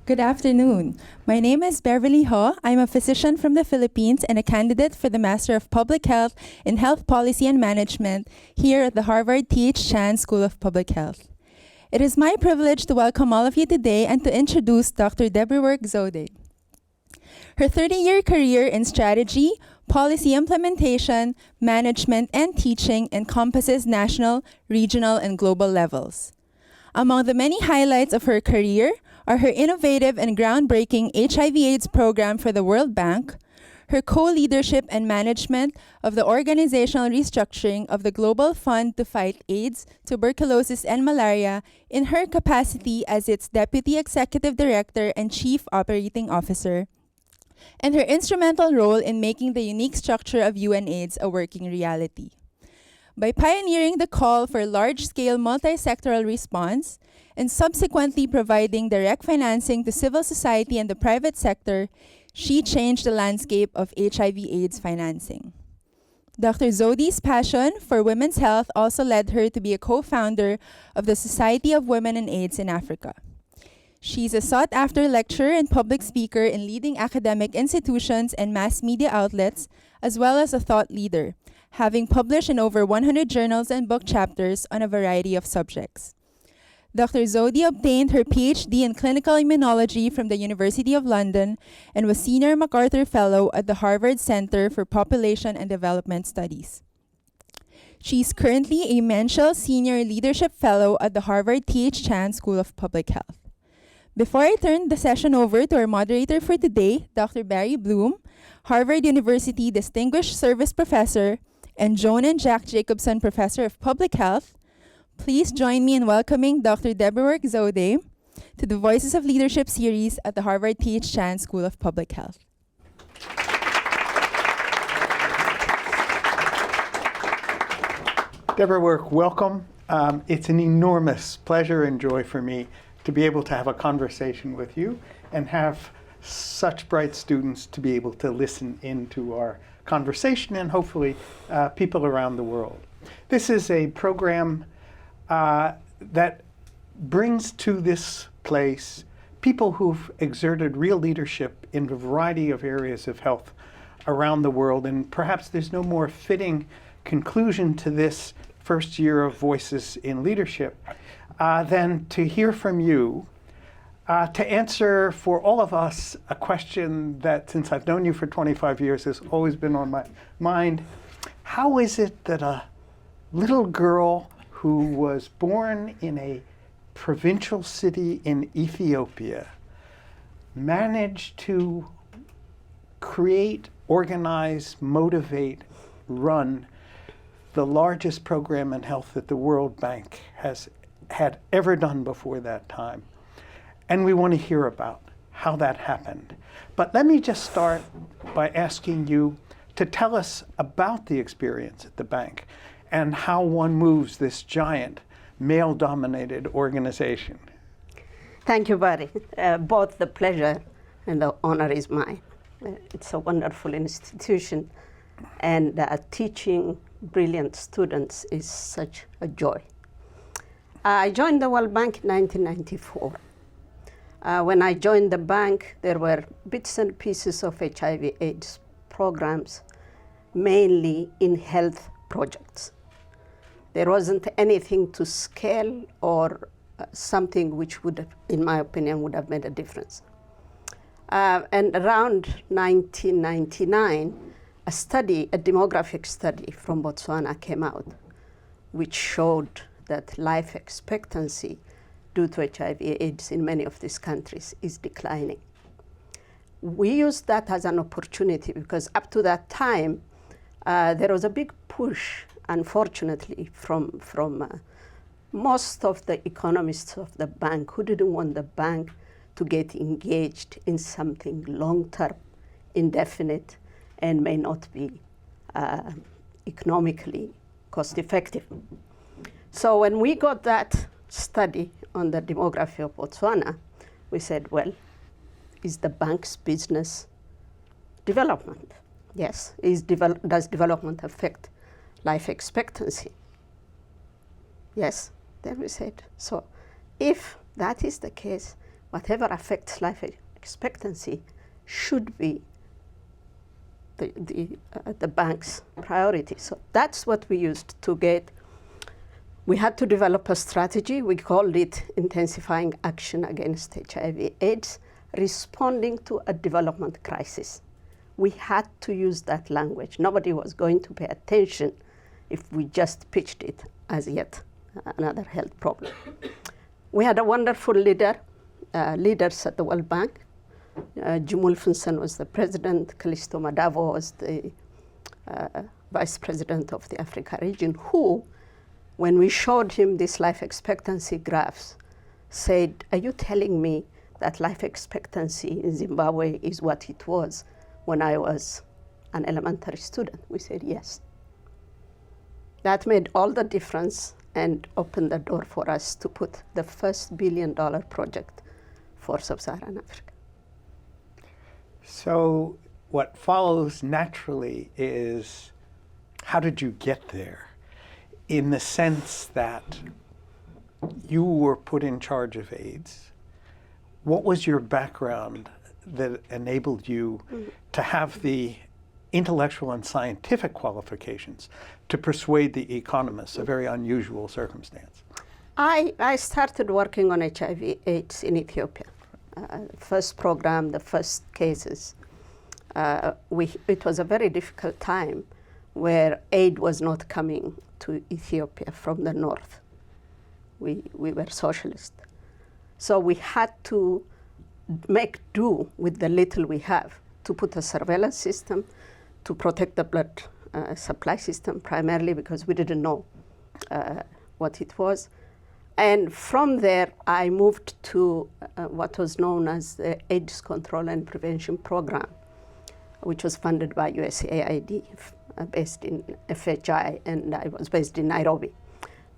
Good afternoon. My name is Beverly Ho. I'm a physician from the Philippines and a candidate for the Master of Public Health in Health Policy and Management here at the Harvard T.H. Chan School of Public Health. It is my privilege to welcome all of you today and to introduce Dr. Deborah Zode. Her 30-year career in strategy, policy implementation, management, and teaching encompasses national, regional, and global levels. Among the many highlights of her career are her innovative and groundbreaking HIV/AIDS program for the World Bank, her co-leadership and management of the organizational restructuring of the Global Fund to Fight AIDS, Tuberculosis, and Malaria in her capacity as its Deputy Executive Director and Chief Operating Officer, and her instrumental role in making the unique structure of UNAIDS a working reality. By pioneering the call for large-scale multi-sectoral response and subsequently providing direct financing to civil society and the private sector, she changed the landscape of HIV/AIDS financing. Dr. Zode's passion for women's health also led her to be a co-founder of the Society of Women and AIDS in Africa. She's a sought-after lecturer and public speaker in leading academic institutions and mass media outlets, as well as a thought leader, having published in over 100 journals and book chapters on a variety of subjects. Dr. Zode obtained her PhD in clinical immunology from the University of London and was Senior MacArthur Fellow at the Harvard Center for Population and Development Studies. She's currently a Menschel Senior Leadership Fellow at the Harvard T.H. Chan School of Public Health. Before I turn the session over to our moderator for today, Dr. Barry Bloom, Harvard University Distinguished Service Professor and Joan and Jack Jacobson Professor of Public Health, please join me in welcoming Dr. Deborah Zode to the Voices of Leadership series at the Harvard T.H. Chan School of Public Health. Deborah, welcome. It's an enormous pleasure and joy for me to be able to have a conversation with you and have such bright students to be able to listen into our conversation and hopefully people around the world. This is a program that brings to this place people who've exerted real leadership in a variety of areas of health around the world, and perhaps there's no more fitting conclusion to this first year of Voices in Leadership than to hear from you, to answer for all of us a question that, since I've known you for 25 years, has always been on my mind. How is it that a little girl who was born in a provincial city in Ethiopia managed to create, organize, motivate, run the largest program in health that the World Bank has had ever done before that time? And we want to hear about how that happened. But let me just start by asking you to tell us about the experience at the bank and how one moves this giant male-dominated organization. Thank you, Barry. Both the pleasure and the honor is mine. It's a wonderful institution, and teaching brilliant students is such a joy. I joined the World Bank in 1994. When I joined the bank, there were bits and pieces of HIV/AIDS programs, mainly in health projects. There wasn't anything to scale or something which would have, in my opinion, would have made a difference. And around 1999, a demographic study from Botswana came out, which showed that life expectancy due to HIV/AIDS in many of these countries is declining. We used that as an opportunity because up to that time, there was a big push, unfortunately, from most of the economists of the bank who didn't want the bank to get engaged in something long-term, indefinite, and may not be economically cost-effective. So when we got that study on the demography of Botswana, we said, well, is the bank's business development? Yes. Does development affect life expectancy? Yes. Then we said, so if that is the case, whatever affects life expectancy should be the bank's priority. So that's what we used to get. We had to develop a strategy. We called it Intensifying Action Against HIV/AIDS, responding to a development crisis. We had to use that language. Nobody was going to pay attention if we just pitched it as yet another health problem. We had a wonderful leaders at the World Bank. Jim Wolfenson was the president. Callisto Madavo was the vice president of the Africa region, who, when we showed him these life expectancy graphs, said, "Are you telling me that life expectancy in Zimbabwe is what it was when I was an elementary student?" We said, yes. That made all the difference and opened the door for us to put the first $1 billion project for Sub-Saharan Africa. So what follows naturally is, how did you get there? In the sense that you were put in charge of AIDS. What was your background that enabled you to have the intellectual and scientific qualifications to persuade the economists, a very unusual circumstance? I started working on HIV/AIDS in Ethiopia. First program, the first cases. It was a very difficult time where aid was not coming to Ethiopia from the north. We were socialist. So we had to make do with the little we have, to put a surveillance system, to protect the blood supply system, primarily because we didn't know what it was. And from there, I moved to what was known as the AIDS Control and Prevention Program, which was funded by USAID, based in FHI, and I was based in Nairobi.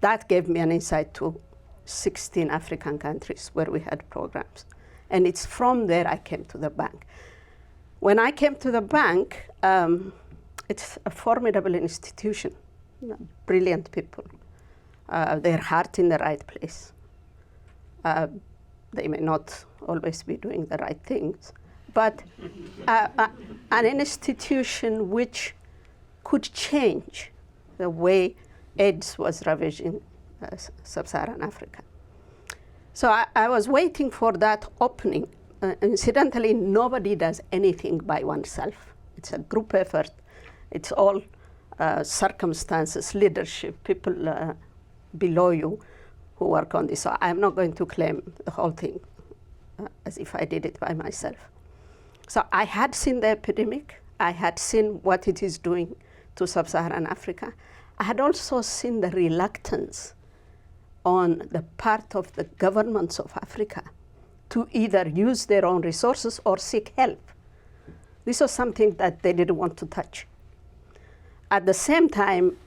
That gave me an insight to 16 African countries where we had programs. And it's from there I came to the bank. When I came to the bank, it's a formidable institution, brilliant people, their heart in the right place. They may not always be doing the right things, but an institution which could change the way AIDS was ravaging Sub-Saharan Africa. So I was waiting for that opening. Incidentally, nobody does anything by oneself. It's a group effort. It's all circumstances, leadership, people below you who work on this. So I'm not going to claim the whole thing as if I did it by myself. So I had seen the epidemic. I had seen what it is doing to Sub-Saharan Africa. I had also seen the reluctance on the part of the governments of Africa to either use their own resources or seek help. This was something that they didn't want to touch. At the same time,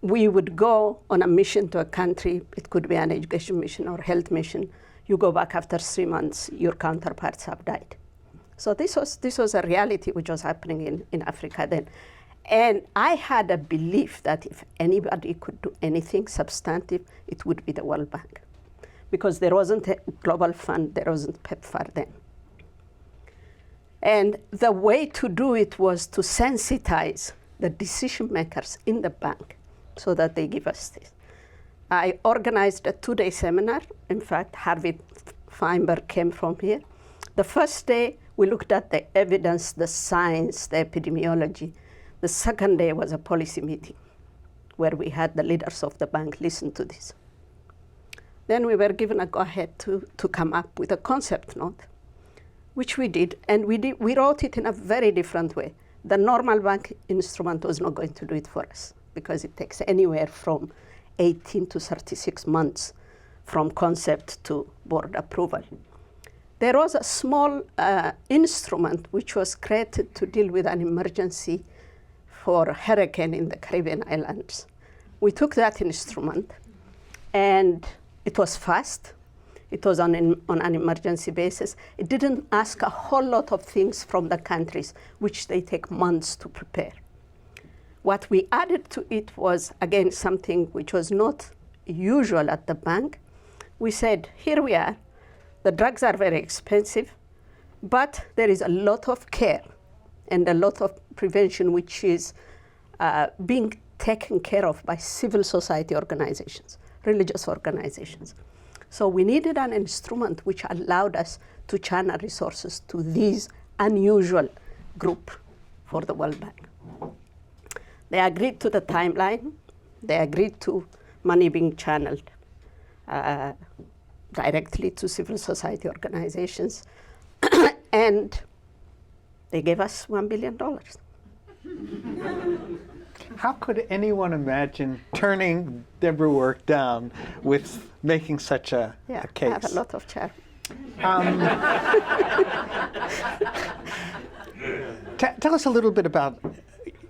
we would go on a mission to a country. It could be an education mission or health mission. You go back after 3 months, your counterparts have died. So this was a reality which was happening in Africa then. And I had a belief that if anybody could do anything substantive, it would be the World Bank. Because there wasn't a global fund, there wasn't PEPFAR then. And the way to do it was to sensitize the decision makers in the bank so that they give us this. I organized a 2-day seminar. In fact, Harvey Feinberg came from here. The first day, we looked at the evidence, the science, the epidemiology. The second day was a policy meeting where we had the leaders of the bank listen to this. Then we were given a go-ahead to come up with a concept note, which we did, and we wrote it in a very different way. The normal bank instrument was not going to do it for us because it takes anywhere from 18 to 36 months from concept to board approval. There was a small instrument which was created to deal with an emergency for a hurricane in the Caribbean islands. We took that instrument, and it was fast. It was on an emergency basis. It didn't ask a whole lot of things from the countries, which they take months to prepare. What we added to it was, again, something which was not usual at the bank. We said, here we are. The drugs are very expensive, but there is a lot of care and a lot of prevention which is being taken care of by civil society organizations, religious organizations. So we needed an instrument which allowed us to channel resources to these unusual group for the World Bank. They agreed to the timeline. They agreed to money being channeled directly to civil society organizations. And they gave us $1 billion. How could anyone imagine turning Deborah work down with making such a case? I have a lot of charity. Tell us a little bit about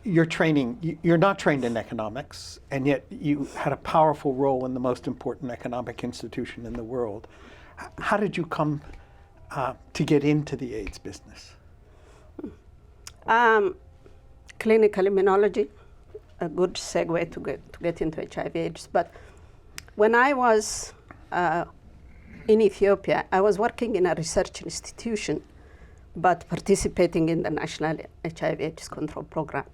your training. You're not trained in economics, and yet you had a powerful role in the most important economic institution in the world. How did you come to get into the AIDS business? Clinical immunology, a good segue to get into HIV/AIDS. But when I was in Ethiopia, I was working in a research institution, but participating in the National HIV/AIDS Control Program.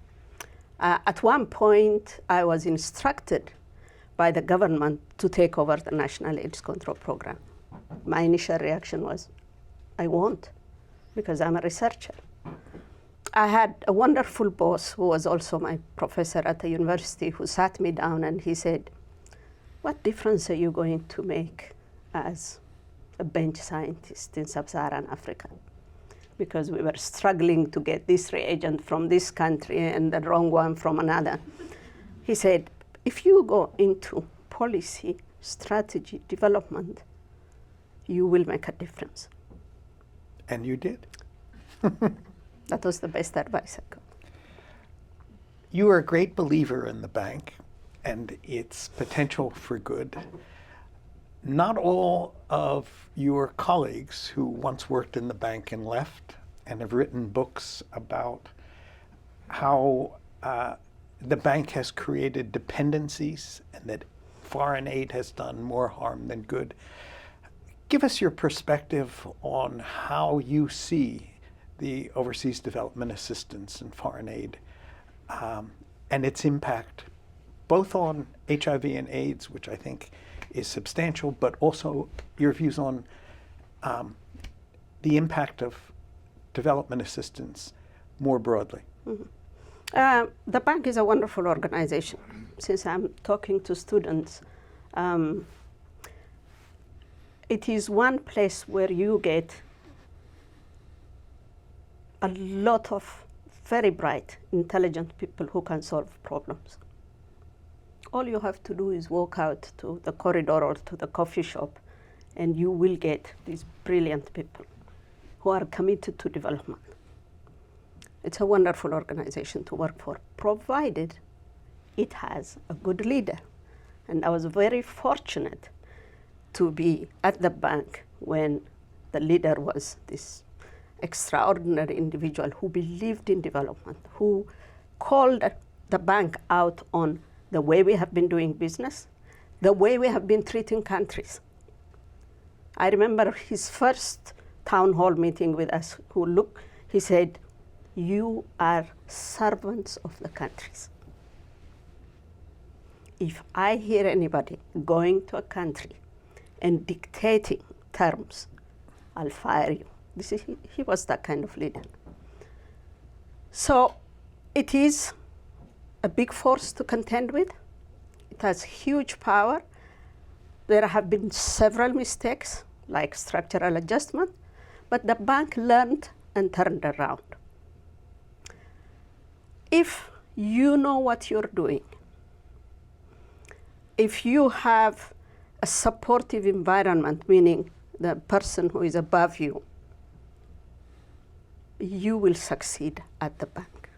At one point, I was instructed by the government to take over the National AIDS Control Program. My initial reaction was, I won't, because I'm a researcher. I had a wonderful boss who was also my professor at the university who sat me down and he said, what difference are you going to make as a bench scientist in sub-Saharan Africa? Because we were struggling to get this reagent from this country and the wrong one from another. He said, if you go into policy, strategy, development, you will make a difference. And you did. That was the best advice I got. You are a great believer in the bank and its potential for good. Not all of your colleagues who once worked in the bank and left and have written books about how the bank has created dependencies and that foreign aid has done more harm than good. Give us your perspective on how you see the overseas development assistance and foreign aid and its impact both on HIV and AIDS, which I think is substantial, but also your views on the impact of development assistance more broadly. Mm-hmm. The bank is a wonderful organization. Since I'm talking to students, it is one place where you get a lot of very bright, intelligent people who can solve problems. All you have to do is walk out to the corridor or to the coffee shop, and you will get these brilliant people who are committed to development. It's a wonderful organization to work for, provided it has a good leader. And I was very fortunate to be at the bank when the leader was this extraordinary individual who believed in development, who called the bank out on the way we have been doing business, the way we have been treating countries. I remember his first town hall meeting with us, he said, you are servants of the countries. If I hear anybody going to a country and dictating terms, I'll fire you. He was that kind of leader. So it is a big force to contend with. It has huge power. There have been several mistakes, like structural adjustment, but the bank learned and turned around. If you know what you're doing, if you have a supportive environment, meaning the person who is above you, you will succeed at the bank.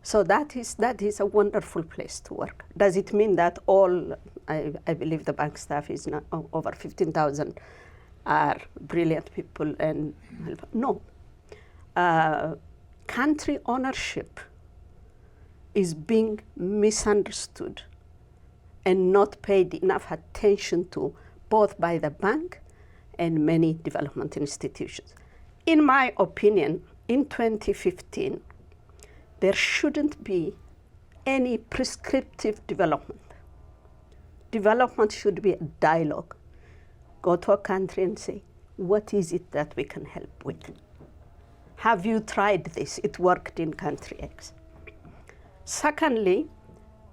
So that is a wonderful place to work. Does it mean that all, I believe the bank staff is now over 15,000 are brilliant people and no. Country ownership is being misunderstood and not paid enough attention to, both by the bank and many development institutions. In my opinion, in 2015, there shouldn't be any prescriptive development. Development should be a dialogue. Go to a country and say, what is it that we can help with? Have you tried this? It worked in country X. Secondly,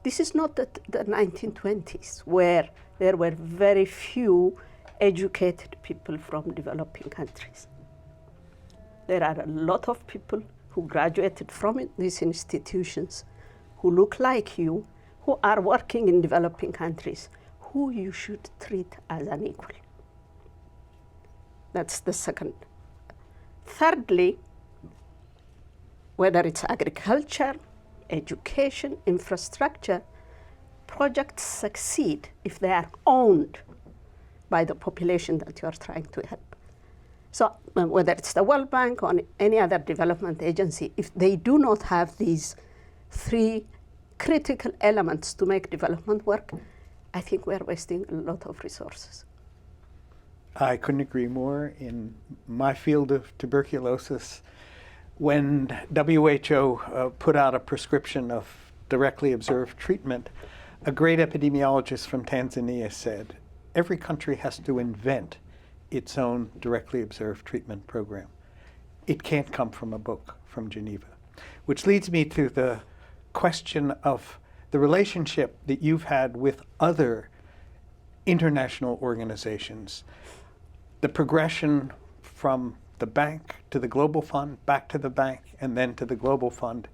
this is not the 1920s, where there were very few educated people from developing countries. There are a lot of people who graduated from these institutions who look like you, who are working in developing countries, who you should treat as an equal. That's the second. Thirdly, whether it's agriculture, education, infrastructure, projects succeed if they are owned by the population that you are trying to help. So whether it's the World Bank or any other development agency, if they do not have these three critical elements to make development work, I think we're wasting a lot of resources. I couldn't agree more. In my field of tuberculosis, when WHO put out a prescription of directly observed treatment, a great epidemiologist from Tanzania said, every country has to invent its own directly observed treatment program. It can't come from a book from Geneva. Which leads me to the question of the relationship that you've had with other international organizations, the progression from the bank to the Global Fund, back to the bank, and then to the Global Fund.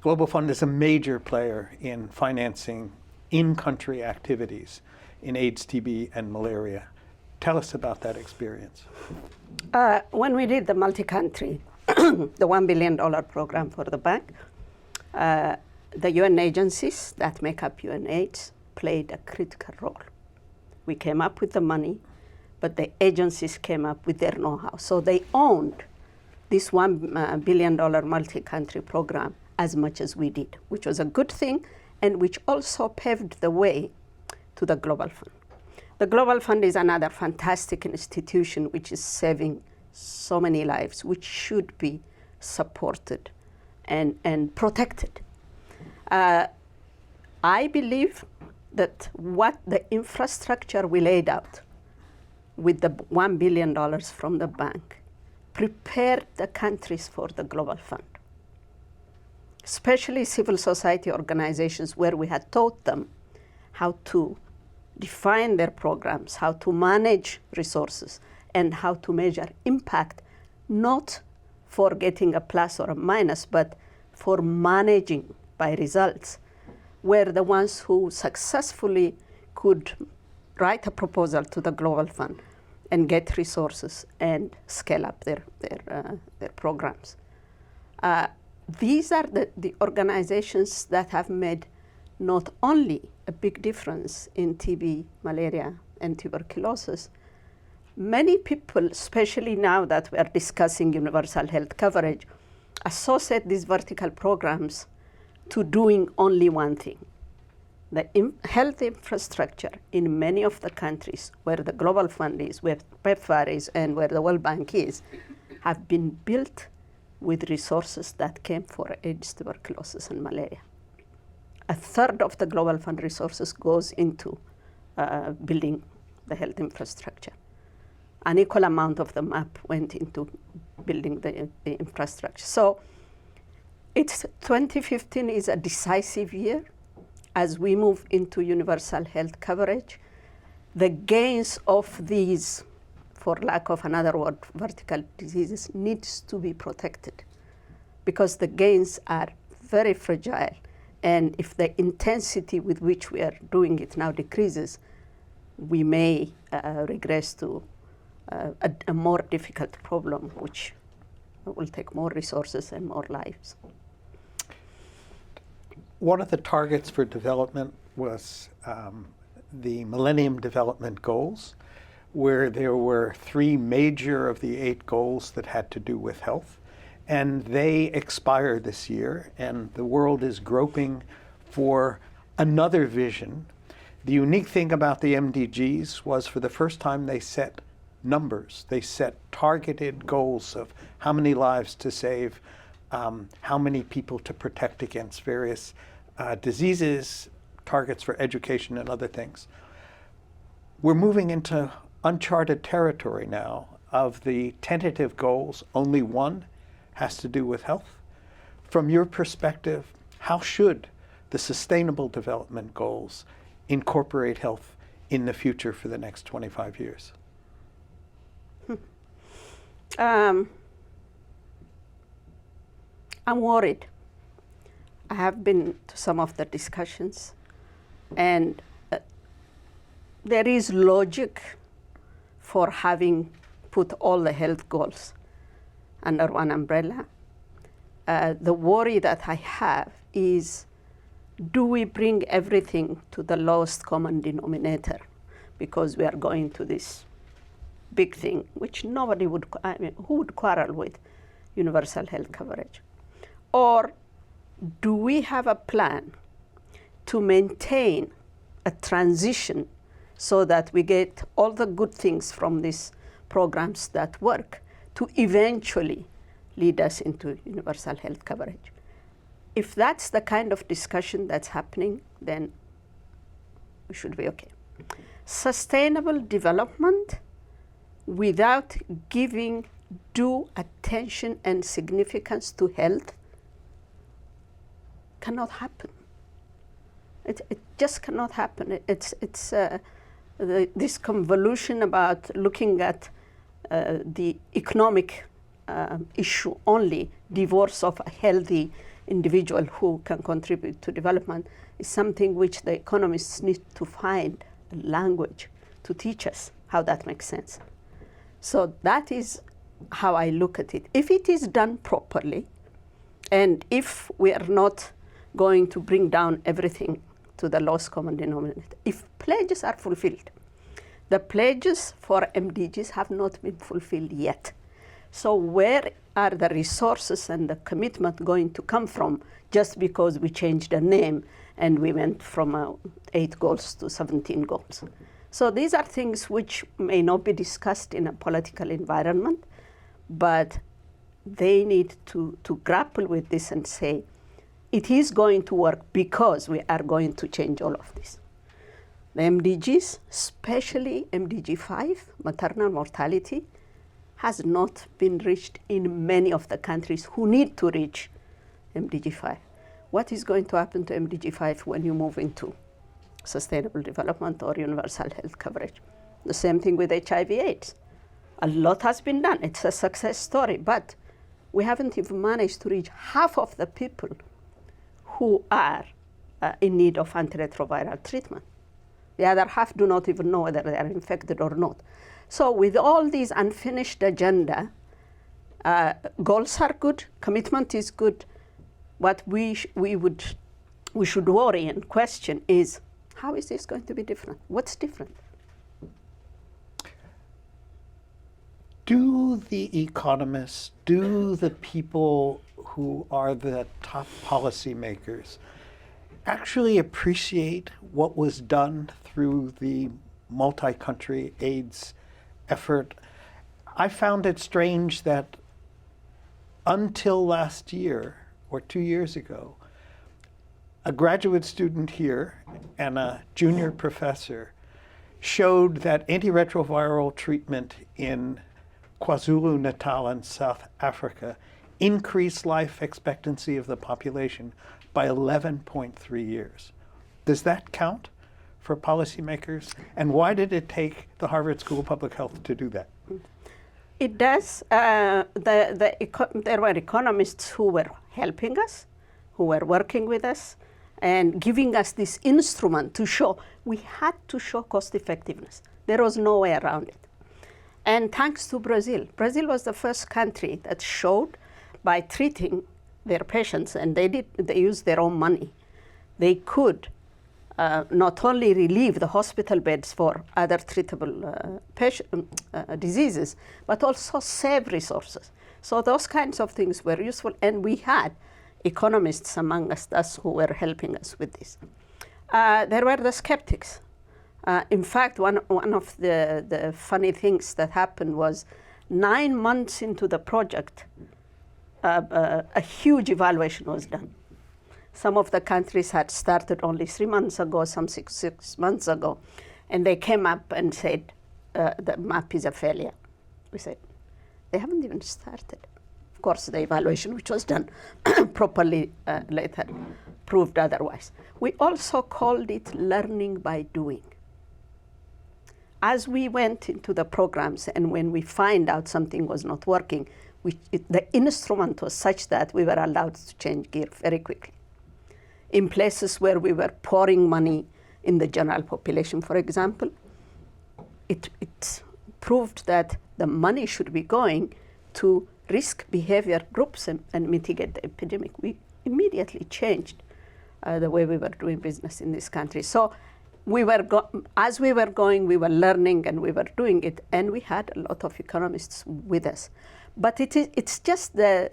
Global Fund is a major player in financing in-country activities in AIDS, TB, and malaria. Tell us about that experience. When we did the multi-country, the $1 billion program for the bank, the UN agencies that make up UNAIDS played a critical role. We came up with the money, but the agencies came up with their know-how. So they owned this $1 billion multi-country program as much as we did, which was a good thing, and which also paved the way to the Global Fund. The Global Fund is another fantastic institution which is saving so many lives, which should be supported and protected. I believe that what the infrastructure we laid out with the $1 billion from the bank prepared the countries for the Global Fund, especially civil society organizations, where we had taught them how to define their programs, how to manage resources, and how to measure impact, not for getting a plus or a minus, but for managing by results, were the ones who successfully could write a proposal to the Global Fund and get resources and scale up their programs. These are the organizations that have made not only a big difference in TB, malaria, and tuberculosis. Many people, especially now that we are discussing universal health coverage, associate these vertical programs to doing only one thing. The health infrastructure in many of the countries where the Global Fund is, where PEPFAR is, and where the World Bank is, have been built with resources that came for AIDS, tuberculosis, and malaria. A third of the Global Fund resources goes into building the health infrastructure. An equal amount of the map went into building the infrastructure. So 2015 is a decisive year as we move into universal health coverage. The gains of these, for lack of another word, vertical diseases, needs to be protected because the gains are very fragile. And if the intensity with which we are doing it now decreases, we may regress to a more difficult problem, which will take more resources and more lives. One of the targets for development was the Millennium Development Goals, where there were 3 major of the 8 goals that had to do with health. And they expire this year, and the world is groping for another vision. The unique thing about the MDGs was, for the first time, they set numbers. They set targeted goals of how many lives to save, how many people to protect against various diseases, targets for education and other things. We're moving into uncharted territory now. Of the tentative goals, only one has to do with health. From your perspective, how should the Sustainable Development Goals incorporate health in the future for the next 25 years? I'm worried. I have been to some of the discussions, and there is logic for having put all the health goals under one umbrella. The worry that I have is, do we bring everything to the lowest common denominator because we are going to this big thing, which nobody would, who would quarrel with universal health coverage? Or do we have a plan to maintain a transition so that we get all the good things from these programs that work to eventually lead us into universal health coverage? If that's the kind of discussion that's happening, then we should be okay. Sustainable development without giving due attention and significance to health cannot happen. It just cannot happen. This convolution about looking at the economic issue only, divorce of a healthy individual who can contribute to development, is something which the economists need to find a language to teach us how that makes sense. So that is how I look at it. If it is done properly, and if we are not going to bring down everything to the lowest common denominator, if pledges are fulfilled. The pledges for MDGs have not been fulfilled yet. So where are the resources and the commitment going to come from just because we changed the name and we went from 8 goals to 17 goals? So these are things which may not be discussed in a political environment, but they need to grapple with this and say, it is going to work because we are going to change all of this. The MDGs, especially MDG 5, maternal mortality, has not been reached in many of the countries who need to reach MDG 5. What is going to happen to MDG 5 when you move into sustainable development or universal health coverage? The same thing with HIV/AIDS. A lot has been done. It's a success story, but we haven't even managed to reach half of the people who are in need of antiretroviral treatment. The other half do not even know whether they are infected or not. So with all these unfinished agenda, goals are good, commitment is good. What we should worry and question is, how is this going to be different? What's different? Do the economists, do the people who are the top policymakers actually appreciate what was done through the multi-country AIDS effort? I found it strange that until last year, or 2 years ago, a graduate student here and a junior professor showed that antiretroviral treatment in KwaZulu-Natal in South Africa increased life expectancy of the population by 11.3 years. Does that count for policymakers? And why did it take the Harvard School of Public Health to do that? It does. There were economists who were helping us, who were working with us, and giving us this instrument to show. We had to show cost effectiveness. There was no way around it. And thanks to Brazil. Brazil was the first country that showed by treating their patients, and they used their own money, they could not only relieve the hospital beds for other treatable diseases, but also save resources. So those kinds of things were useful, and we had economists among us who were helping us with this. There were the skeptics. In fact, one of the funny things that happened was 9 months into the project, a huge evaluation was done. Some of the countries had started only 3 months ago, some six months ago, and they came up and said, the map is a failure. We said, they haven't even started. Of course, the evaluation, which was done properly later, proved otherwise. We also called it learning by doing. As we went into the programs and when we find out something was not working, the instrument was such that we were allowed to change gear very quickly. In places where we were pouring money in the general population, for example, it proved that the money should be going to risk behavior groups and mitigate the epidemic. We immediately changed the way we were doing business in this country. So as we were going, we were learning and we were doing it, and we had a lot of economists with us. But it's just the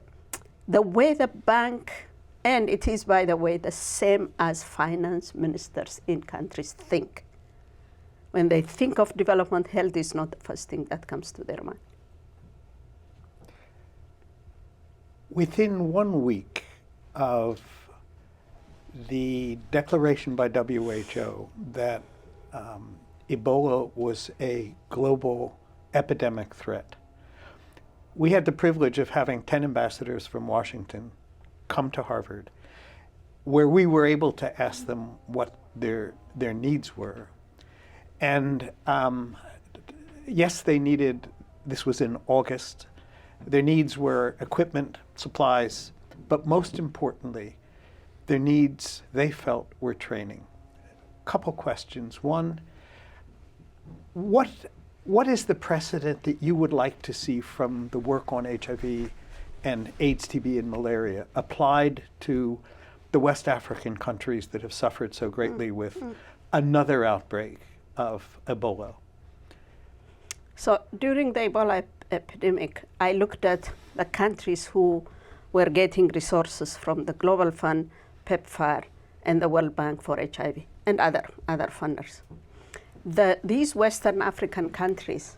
way the bank, and it is, by the way, the same as finance ministers in countries think. When they think of development, health is not the first thing that comes to their mind. Within 1 week of the declaration by WHO that Ebola was a global epidemic threat, we had the privilege of having 10 ambassadors from Washington come to Harvard, where we were able to ask them what their needs were. And yes, they needed, this was in August, their needs were equipment, supplies, but most importantly, their needs, they felt, were training. Couple questions. One, what is the precedent that you would like to see from the work on HIV and AIDS, TB, and malaria applied to the West African countries that have suffered so greatly with another outbreak of Ebola? So during the Ebola epidemic, I looked at the countries who were getting resources from the Global Fund, PEPFAR, and the World Bank for HIV, and other funders. These Western African countries,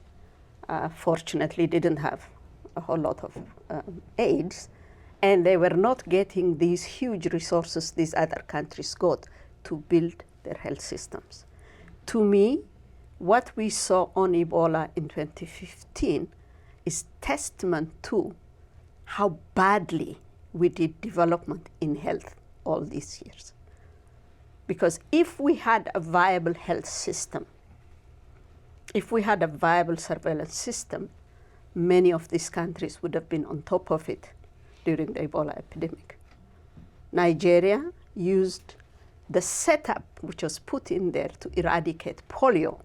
fortunately, didn't have a whole lot of AIDS, and they were not getting these huge resources these other countries got to build their health systems. To me, what we saw on Ebola in 2015 is testament to how badly we did development in health all these years. Because if we had a viable health system, if we had a viable surveillance system, many of these countries would have been on top of it during the Ebola epidemic. Nigeria used the setup which was put in there to eradicate polio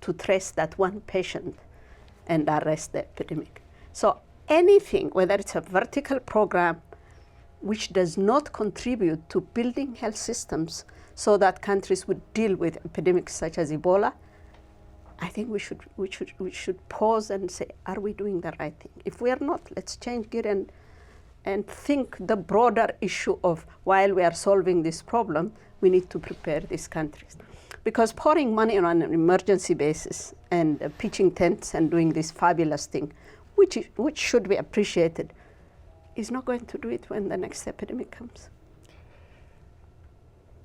to trace that one patient and arrest the epidemic. So anything, whether it's a vertical program which does not contribute to building health systems so that countries would deal with epidemics such as Ebola, I think we should pause and say, are we doing the right thing? If we are not, let's change gear and think the broader issue of while we are solving this problem, we need to prepare these countries. Because pouring money on an emergency basis and pitching tents and doing this fabulous thing, which should be appreciated, is not going to do it when the next epidemic comes.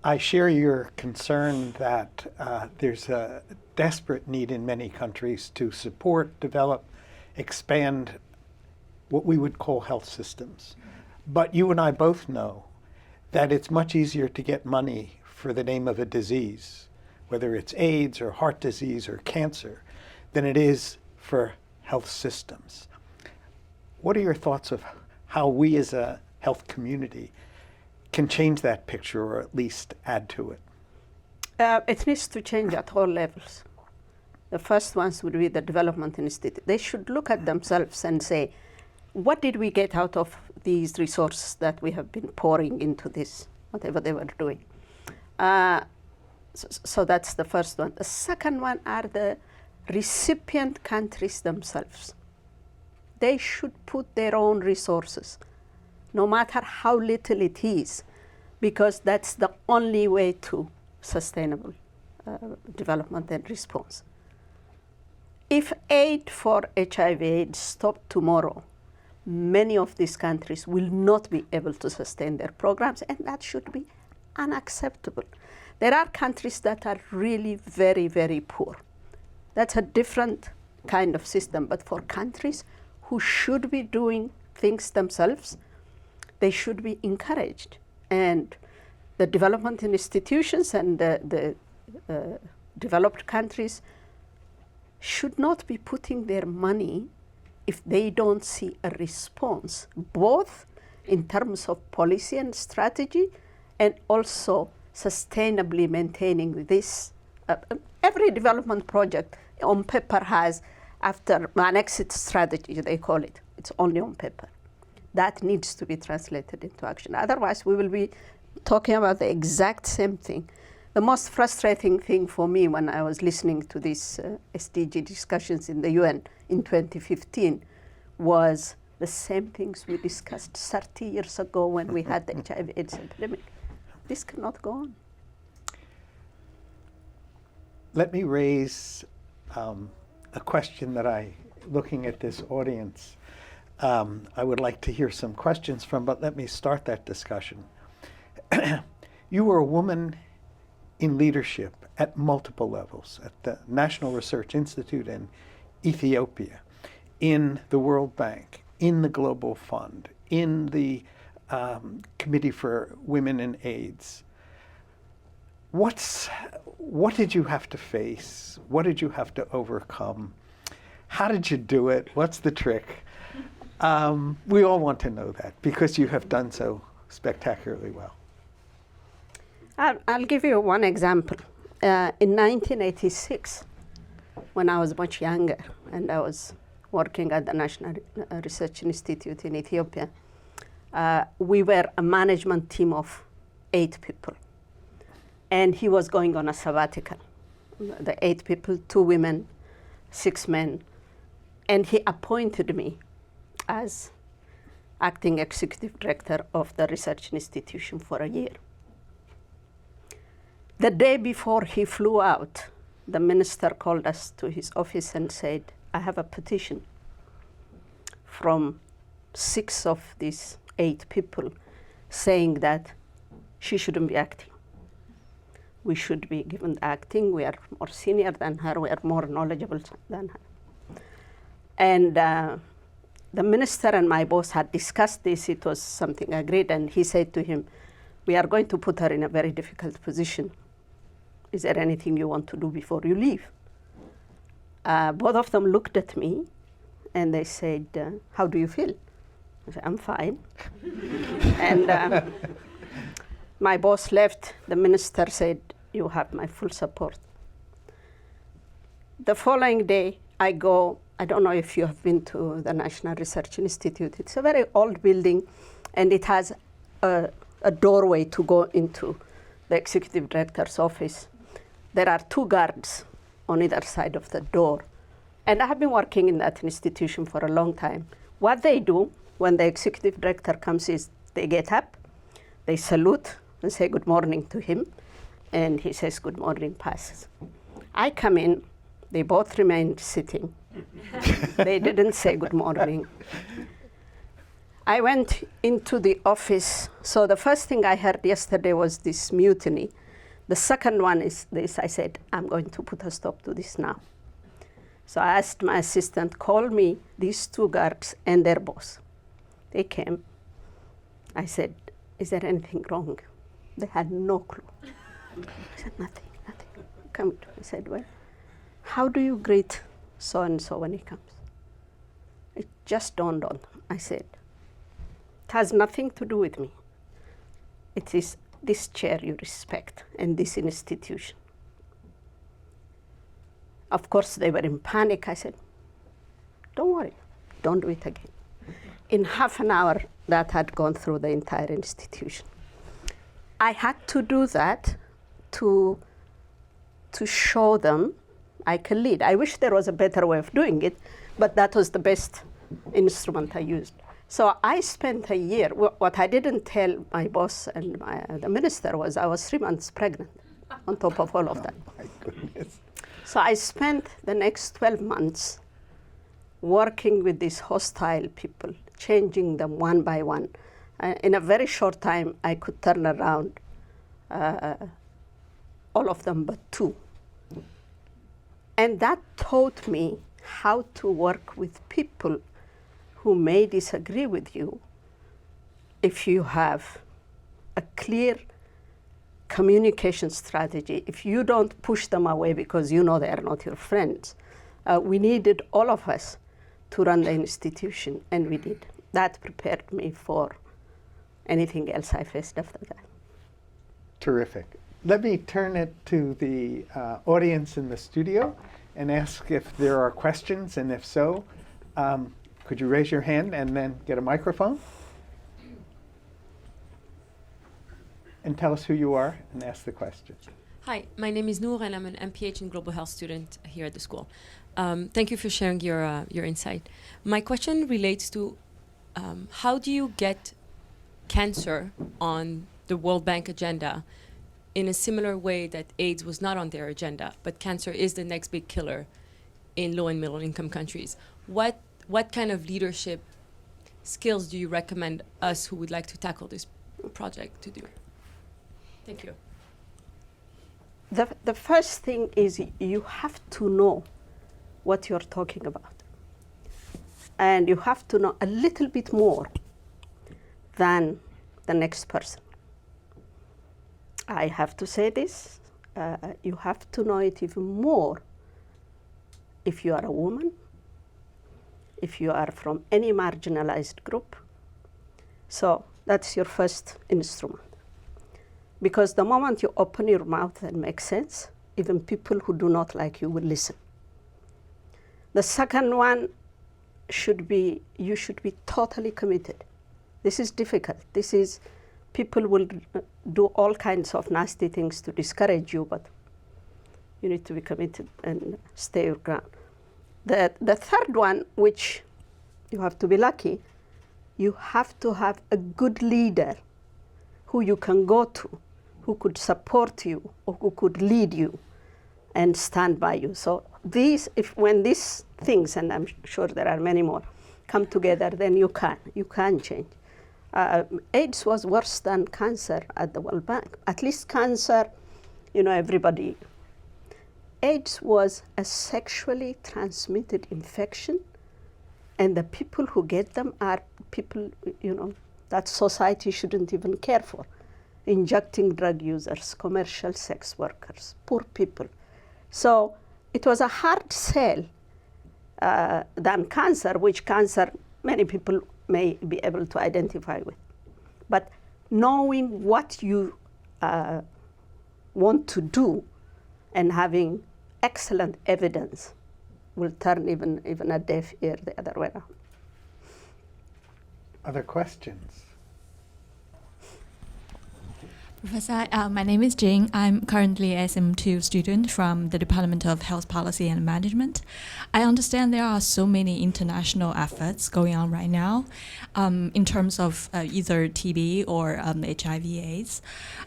I share your concern that there's a desperate need in many countries to support, develop, expand what we would call health systems. But you and I both know that it's much easier to get money for the name of a disease, whether it's AIDS or heart disease or cancer, than it is for health systems. What are your thoughts of how we as a health community can change that picture or at least add to it? It needs to change at all levels. The first ones would be the development institute. They should look at themselves and say, what did we get out of these resources that we have been pouring into this, whatever they were doing? So that's the first one. The second one are the recipient countries themselves. They should put their own resources, no matter how little it is, because that's the only way to sustainable development and response. If aid for HIV/AIDS stopped tomorrow, many of these countries will not be able to sustain their programs, and that should be unacceptable. There are countries that are really very, very poor. That's a different kind of system, but for countries who should be doing things themselves, they should be encouraged. And the development institutions and the developed countries should not be putting their money if they don't see a response, both in terms of policy and strategy, and also sustainably maintaining this. Every development project on paper has, after an exit strategy, they call it. It's only on paper. That needs to be translated into action. Otherwise, we will be talking about the exact same thing. The most frustrating thing for me when I was listening to these SDG discussions in the UN in 2015 was the same things we discussed 30 years ago when we had the HIV/AIDS epidemic. This cannot go on. Let me raise a question that looking at this audience, I would like to hear some questions from, but let me start that discussion. You were a woman in leadership at multiple levels, at the National Research Institute in Ethiopia, in the World Bank, in the Global Fund, in the Committee for Women and AIDS. What did you have to face? What did you have to overcome? How did you do it? What's the trick? We all want to know that because you have done so spectacularly well. I'll give you one example. In 1986, when I was much younger and I was working at the National Research Institute in Ethiopia, we were a management team of 8 people. And he was going on a sabbatical. The 8 people, 2 women, 6 men. And he appointed me as acting executive director of the research institution for a year. The day before he flew out, the minister called us to his office and said, I have a petition from 6 of these 8 people saying that she shouldn't be acting. We should be given acting. We are more senior than her. We are more knowledgeable than her. And the minister and my boss had discussed this. It was something agreed. And he said to him, we are going to put her in a very difficult position. Is there anything you want to do before you leave? Both of them looked at me and they said, how do you feel? I said, I'm fine. And my boss left. The minister said, you have my full support. The following day, I go, I don't know if you have been to the National Research Institute. It's a very old building, and it has a doorway to go into the executive director's office. There are 2 guards on either side of the door. And I have been working in that institution for a long time. What they do when the executive director comes is they get up, they salute and say good morning to him, and he says good morning, passes. I come in, they both remained sitting. They didn't say good morning. I went into the office. So the first thing I heard yesterday was this mutiny. The second one is this. I said, I'm going to put a stop to this now. So I asked my assistant, call me these 2 guards and their boss. They came. I said, is there anything wrong? They had no clue. I said, nothing. Come to me. I said, well, how do you greet so-and-so when he comes? It just dawned on them. I said, it has nothing to do with me. It is this chair you respect and this institution. Of course, they were in panic. I said, don't worry, don't do it again. In half an hour, that had gone through the entire institution. I had to do that to show them I can lead. I wish there was a better way of doing it, but that was the best instrument I used. So I spent a year. What I didn't tell my boss and the minister was I was 3 months pregnant. on top of all of that. My goodness. So I spent the next 12 months working with these hostile people, changing them one by one. In a very short time, I could turn around all of them but 2. And that taught me how to work with people who may disagree with you if you have a clear communication strategy, if you don't push them away because you know they are not your friends. We needed all of us to run the institution, and we did. That prepared me for anything else I faced after that. Terrific. Let me turn it to the audience in the studio and ask if there are questions, and if so, could you raise your hand and then get a microphone? And tell us who you are and ask the question. Hi, my name is Noor and I'm an MPH in Global Health student here at the school. Thank you for sharing your insight. My question relates to how do you get cancer on the World Bank agenda in a similar way that AIDS was not on their agenda, but cancer is the next big killer in low and middle income countries. What kind of leadership skills do you recommend us who would like to tackle this project to do? Thank you. The first thing is you have to know what you're talking about. And you have to know a little bit more than the next person. I have to say this, you have to know it even more if you are a woman, if you are from any marginalized group. So that's your first instrument. Because the moment you open your mouth and make sense, even people who do not like you will listen. The second one should be, you should be totally committed. This is difficult. This is, people will do all kinds of nasty things to discourage you, but you need to be committed and stay your ground. The third one, which you have to be lucky, you have to have a good leader who you can go to, who could support you or who could lead you and stand by you. So when these things, and I'm sure there are many more, come together, then you can change. AIDS was worse than cancer at the World Bank. At least cancer, everybody. AIDS was a sexually transmitted infection, and the people who get them are people, that society shouldn't even care for. Injecting drug users, commercial sex workers, poor people. So it was a hard sell than cancer, which cancer many people may be able to identify with. But knowing what you want to do and having excellent evidence will turn even a deaf ear the other way around. Other questions? Professor, my name is Jing. I'm currently a SM2 student from the Department of Health Policy and Management. I understand there are so many international efforts going on right now in terms of either TB or HIV/AIDS.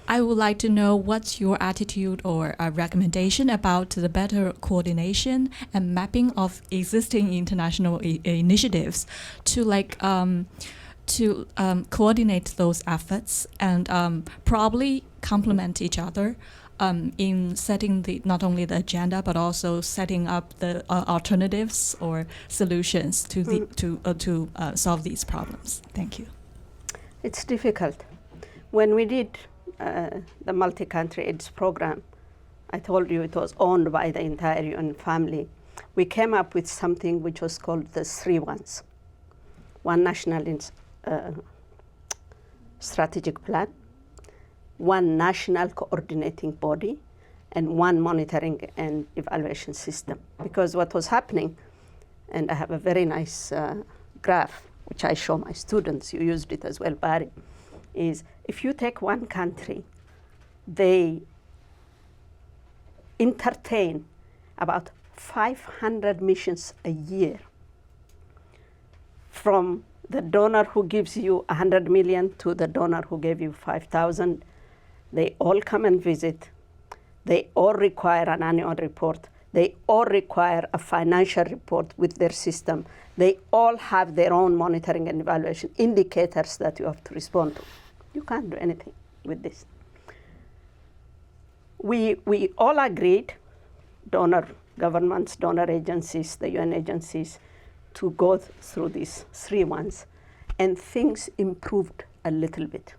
I would like to know what's your attitude or recommendation about the better coordination and mapping of existing international initiatives to coordinate those efforts and probably complement each other in setting not only the agenda but also setting up the alternatives or solutions to solve these problems. Thank you. It's difficult. When we did the multi-country AIDS program, I told you it was owned by the entire UN family. We came up with something which was called the 3 1s. One national strategic plan, one national coordinating body, and one monitoring and evaluation system. Because what was happening, and I have a very nice graph, which I show my students, you used it as well, Barry, is if you take one country, they entertain about 500 missions a year, from the donor who gives you 100 million to the donor who gave you 5,000. They all come and visit. They all require an annual report. They all require a financial report with their system. They all have their own monitoring and evaluation indicators that you have to respond to. You can't do anything with this. We all agreed, donor governments, donor agencies, the UN agencies, to go through these 3 ones, and things improved a little bit.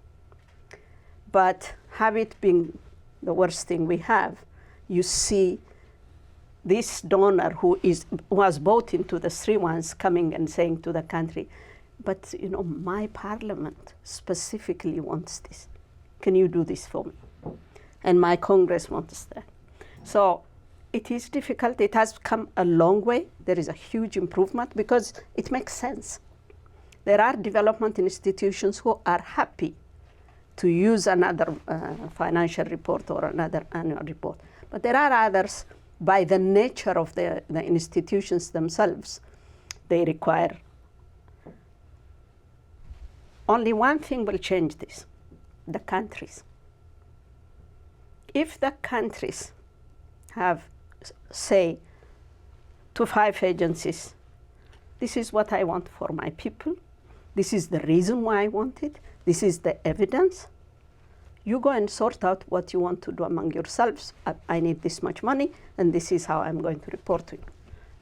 But habit being the worst thing we have, you see this donor who was bought into the 3 ones coming and saying to the country, but my parliament specifically wants this. Can you do this for me? And my Congress wants that. So it is difficult. It has come a long way. There is a huge improvement because it makes sense. There are development institutions who are happy to use another financial report or another annual report. But there are others, by the nature of the institutions themselves, they require. Only one thing will change this: the countries. If the countries have, say, to 5 agencies, this is what I want for my people, this is the reason why I want it, this is the evidence, you go and sort out what you want to do among yourselves. I need this much money, and this is how I'm going to report to you.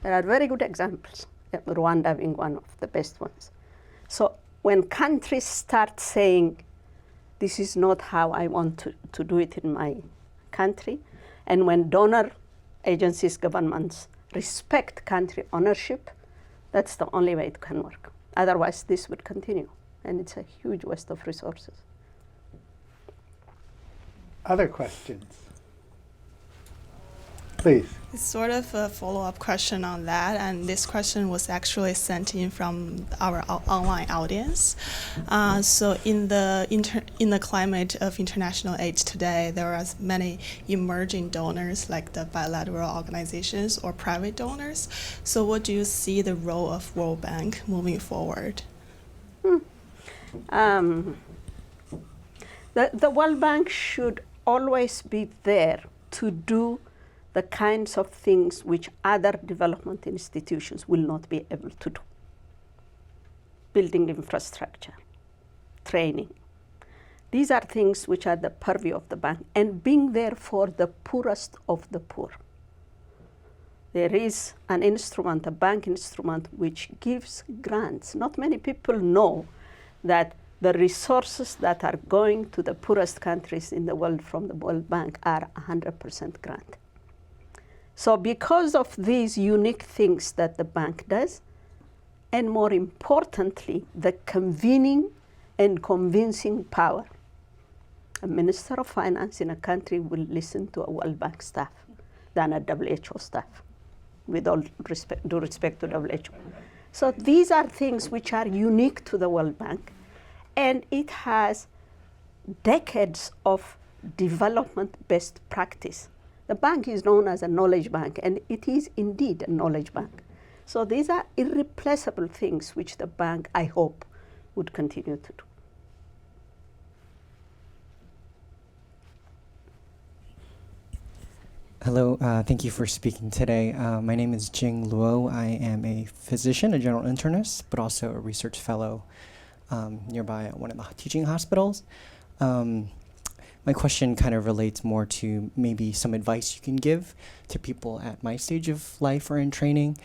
There are very good examples, Rwanda being one of the best ones. So when countries start saying, this is not how I want to do it in my country, and when donor agencies, governments respect country ownership, that's the only way it can work. Otherwise, this would continue, and it's a huge waste of resources. Other questions? Please. It's sort of a follow-up question on that, and this question was actually sent in from our online audience. So in the climate of international aid today, there are many emerging donors like the bilateral organizations or private donors. So what do you see the role of World Bank moving forward? The World Bank should always be there to do the kinds of things which other development institutions will not be able to do. Building infrastructure, training. These are things which are the purview of the bank, and being there for the poorest of the poor. There is an instrument, a bank instrument, which gives grants. Not many people know that the resources that are going to the poorest countries in the world from the World Bank are 100% grant. So because of these unique things that the bank does, and more importantly, the convening and convincing power, a minister of finance in a country will listen to a World Bank staff than a WHO staff, with all due respect to WHO. So these are things which are unique to the World Bank, and it has decades of development best practice. The bank is known as a knowledge bank, and it is indeed a knowledge bank. So these are irreplaceable things which the bank, I hope, would continue to do. Hello, thank you for speaking today. My name is Jing Luo. I am a physician, a general internist, but also a research fellow nearby at one of the teaching hospitals. My question kind of relates more to maybe some advice you can give to people at my stage of life or in training.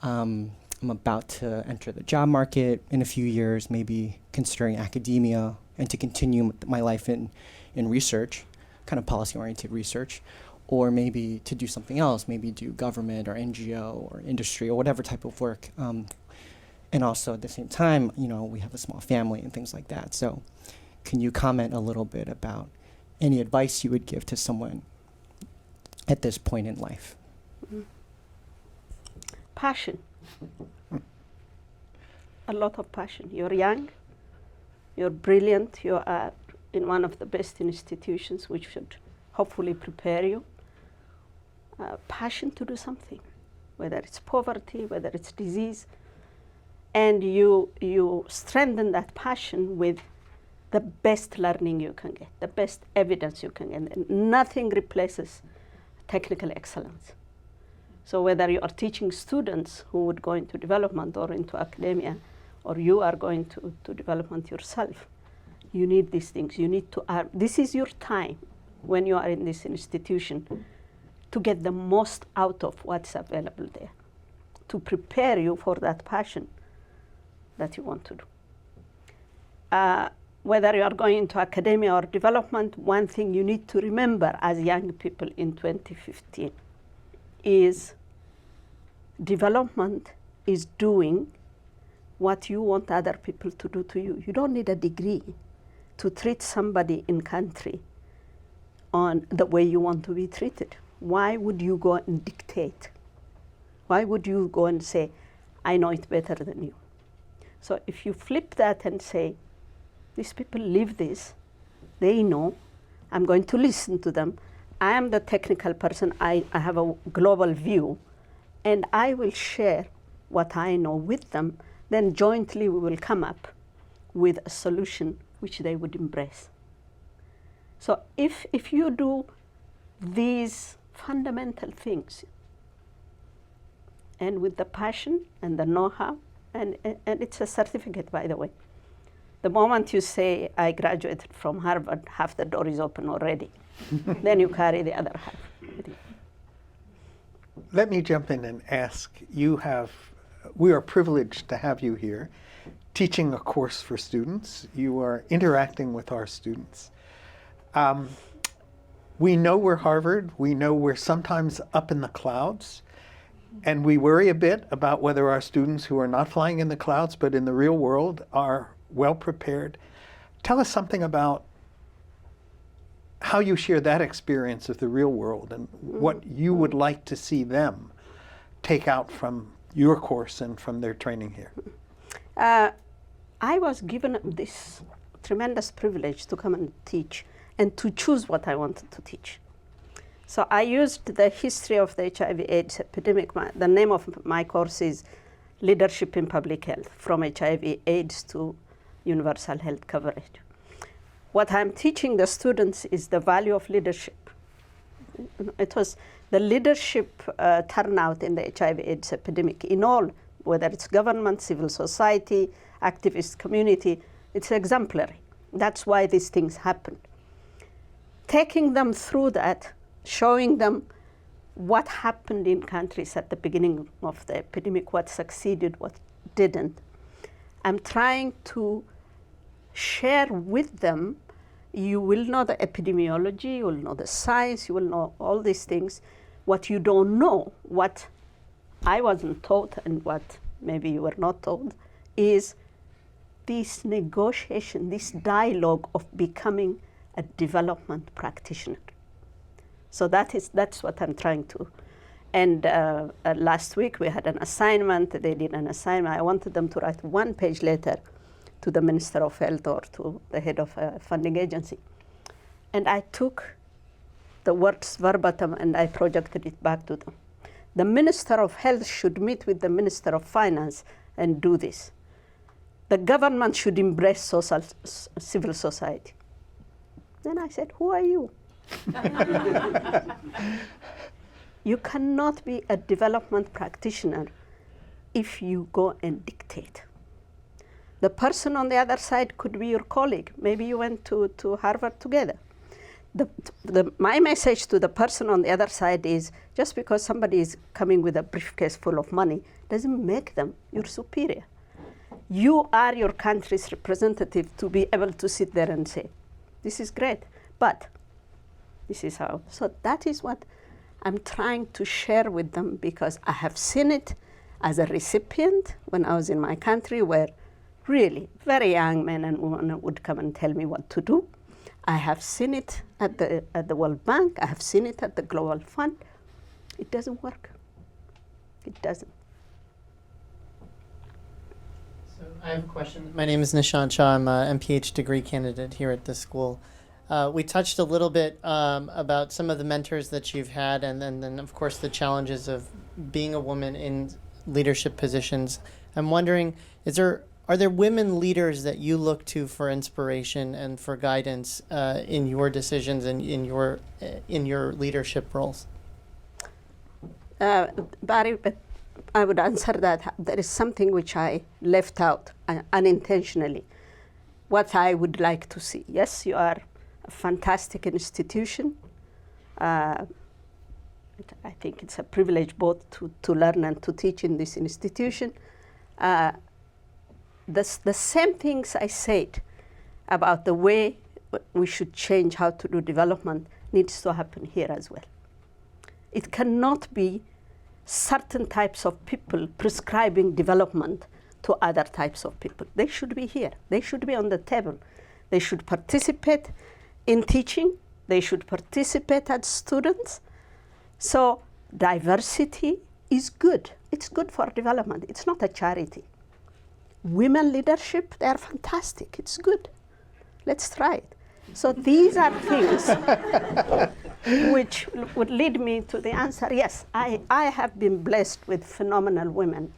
I'm about to enter the job market in a few years, maybe considering academia and to continue my life in research, kind of policy-oriented research, or maybe to do something else, maybe do government or NGO or industry or whatever type of work. And also at the same time, we have a small family and things like that. So can you comment a little bit about any advice you would give to someone at this point in life? Passion. A lot of passion. You're young, you're brilliant, you are in one of the best institutions which should hopefully prepare you. Passion to do something, whether it's poverty, whether it's disease, and you strengthen that passion with the best learning you can get, the best evidence you can get. And nothing replaces technical excellence. So whether you are teaching students who would go into development or into academia, or you are going to development yourself, you need these things. You need to, this is your time when you are in this institution to get the most out of what's available there, to prepare you for that passion that you want to do. Whether you are going into academia or development, one thing you need to remember as young people in 2015 is development is doing what you want other people to do to you. You don't need a degree to treat somebody in country on the way you want to be treated. Why would you go and dictate? Why would you go and say, I know it better than you? So if you flip that and say, these people live this, they know, I'm going to listen to them. I am the technical person, I have a global view, and I will share what I know with them, then jointly we will come up with a solution which they would embrace. So if you do these fundamental things, and with the passion and the know-how, and it's a certificate, by the way. The moment you say, I graduated from Harvard, half the door is open already. Then you carry the other half with you. Let me jump in and ask, we are privileged to have you here teaching a course for students. You are interacting with our students. We know we're Harvard. We know we're sometimes up in the clouds. And we worry a bit about whether our students who are not flying in the clouds but in the real world are well prepared. Tell us something about how you share that experience of the real world and what you would like to see them take out from your course and from their training here. I was given this tremendous privilege to come and teach and to choose what I wanted to teach. So I used the history of the HIV/AIDS epidemic. The name of my course is Leadership in Public Health, from HIV/AIDS to universal health coverage. What I'm teaching the students is the value of leadership. It was the leadership turnout in the HIV/AIDS epidemic in all, whether it's government, civil society, activist community, it's exemplary. That's why these things happened. Taking them through that, showing them what happened in countries at the beginning of the epidemic, what succeeded, what didn't. I'm trying to share with them, you will know the epidemiology, you will know the science, you will know all these things. What you don't know, what I wasn't taught and what maybe you were not told, is this negotiation, this dialogue of becoming a development practitioner. So that's what I'm trying to. And last week we had an assignment, they did an assignment. I wanted them to write 1-page letter to the Minister of Health or to the head of a funding agency. And I took the words verbatim and I projected it back to them. The Minister of Health should meet with the Minister of Finance and do this. The government should embrace civil society. Then I said, who are you? You cannot be a development practitioner if you go and dictate. The person on the other side could be your colleague. Maybe you went to Harvard together. My message to the person on the other side is, just because somebody is coming with a briefcase full of money doesn't make them your superior. You are your country's representative to be able to sit there and say, this is great, but this is how. So that is what I'm trying to share with them, because I have seen it as a recipient when I was in my country, where really very young men and women would come and tell me what to do. I have seen it at the World Bank. I have seen it at the Global Fund. It doesn't work. It doesn't. So I have a question. My name is Nishant Shah. I'm a MPH degree candidate here at this school. We touched a little bit about some of the mentors that you've had, and then of course the challenges of being a woman in leadership positions. I'm wondering, are there women leaders that you look to for inspiration and for guidance in your decisions and in your leadership roles? Barry, but I would answer that there is something which I left out unintentionally. What I would like to see. Yes, you are a fantastic institution. I think it's a privilege both to learn and to teach in this institution. The same things I said about the way we should change how to do development needs to happen here as well. It cannot be certain types of people prescribing development to other types of people. They should be here. They should be on the table. They should participate in teaching. They should participate as students. So diversity is good. It's good for development. It's not a charity. Women leadership, they are fantastic. It's good. Let's try it. So these are things which would lead me to the answer. Yes, I have been blessed with phenomenal women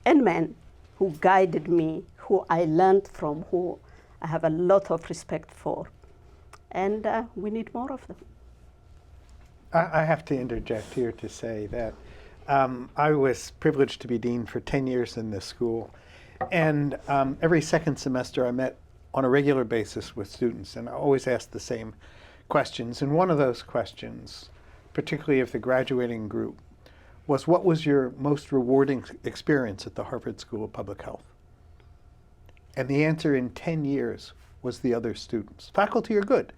and men who guided me, who I learned from, who I have a lot of respect for. And we need more of them. I have to interject here to say that I was privileged to be dean for 10 years in this school. And every second semester I met on a regular basis with students, and I always asked the same questions. And one of those questions, particularly of the graduating group, was what was your most rewarding experience at the Harvard School of Public Health? And the answer in 10 years was the other students. Faculty are good,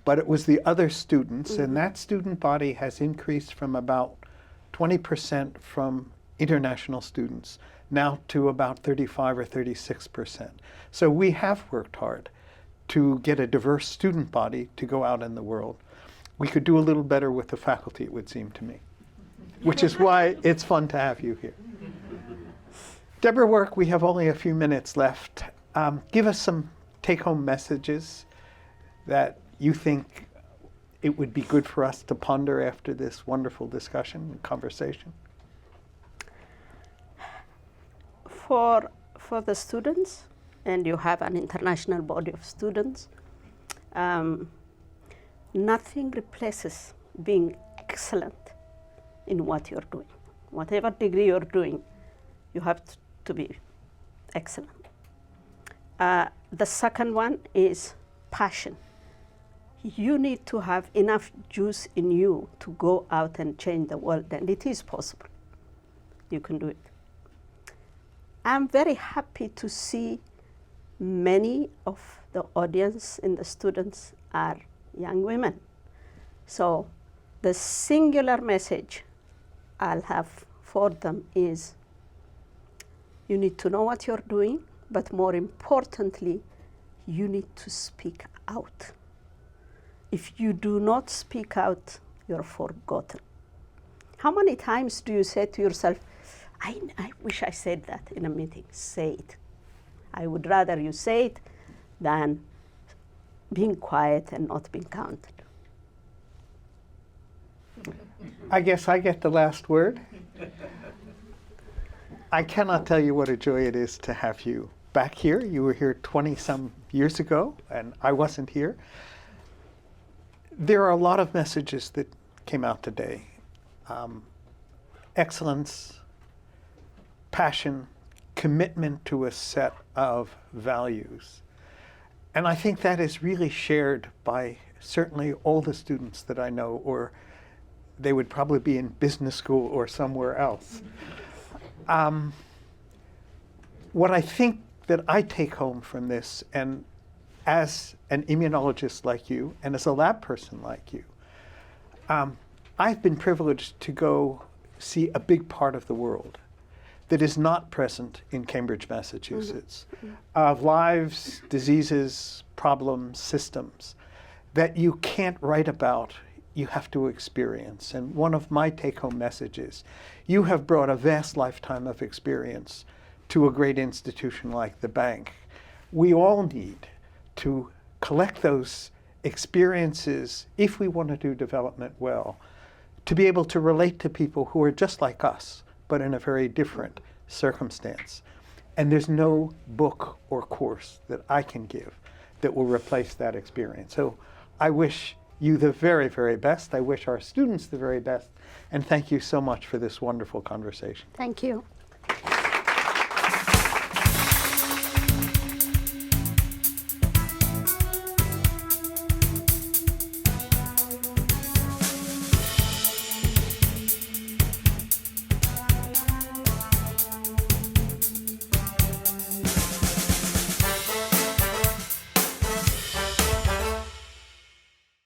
but it was the other students, and that student body has increased from about 20% from international students now to about 35 or 36%. So we have worked hard to get a diverse student body to go out in the world. We could do a little better with the faculty, it would seem to me, which is why it's fun to have you here. Deborah Work, we have only a few minutes left. Give us some take-home messages that you think it would be good for us to ponder after this wonderful discussion and conversation. For the students, and you have an international body of students, nothing replaces being excellent in what you're doing. Whatever degree you're doing, you have to be excellent. The second one is passion. You need to have enough juice in you to go out and change the world, and it is possible. You can do it. I'm very happy to see many of the audience and the students are young women. So the singular message I'll have for them is you need to know what you're doing, but more importantly, you need to speak out. If you do not speak out, you're forgotten. How many times do you say to yourself, I wish I said that in a meeting? Say it. I would rather you say it than being quiet and not being counted. I guess I get the last word. I cannot tell you what a joy it is to have you back here. You were here 20-some years ago, and I wasn't here. There are a lot of messages that came out today. Excellence, passion, commitment to a set of values. And I think that is really shared by certainly all the students that I know, or they would probably be in business school or somewhere else. What I think that I take home from this, and as an immunologist like you, and as a lab person like you, I've been privileged to go see a big part of the world that is not present in Cambridge, Massachusetts, of lives, diseases, problems, systems that you can't write about, you have to experience. And one of my take-home messages, you have brought a vast lifetime of experience to a great institution like the bank. We all need to collect those experiences if we want to do development well, to be able to relate to people who are just like us, but in a very different circumstance. And there's no book or course that I can give that will replace that experience. So I wish you the very, very best. I wish our students the very best. And thank you so much for this wonderful conversation. Thank you.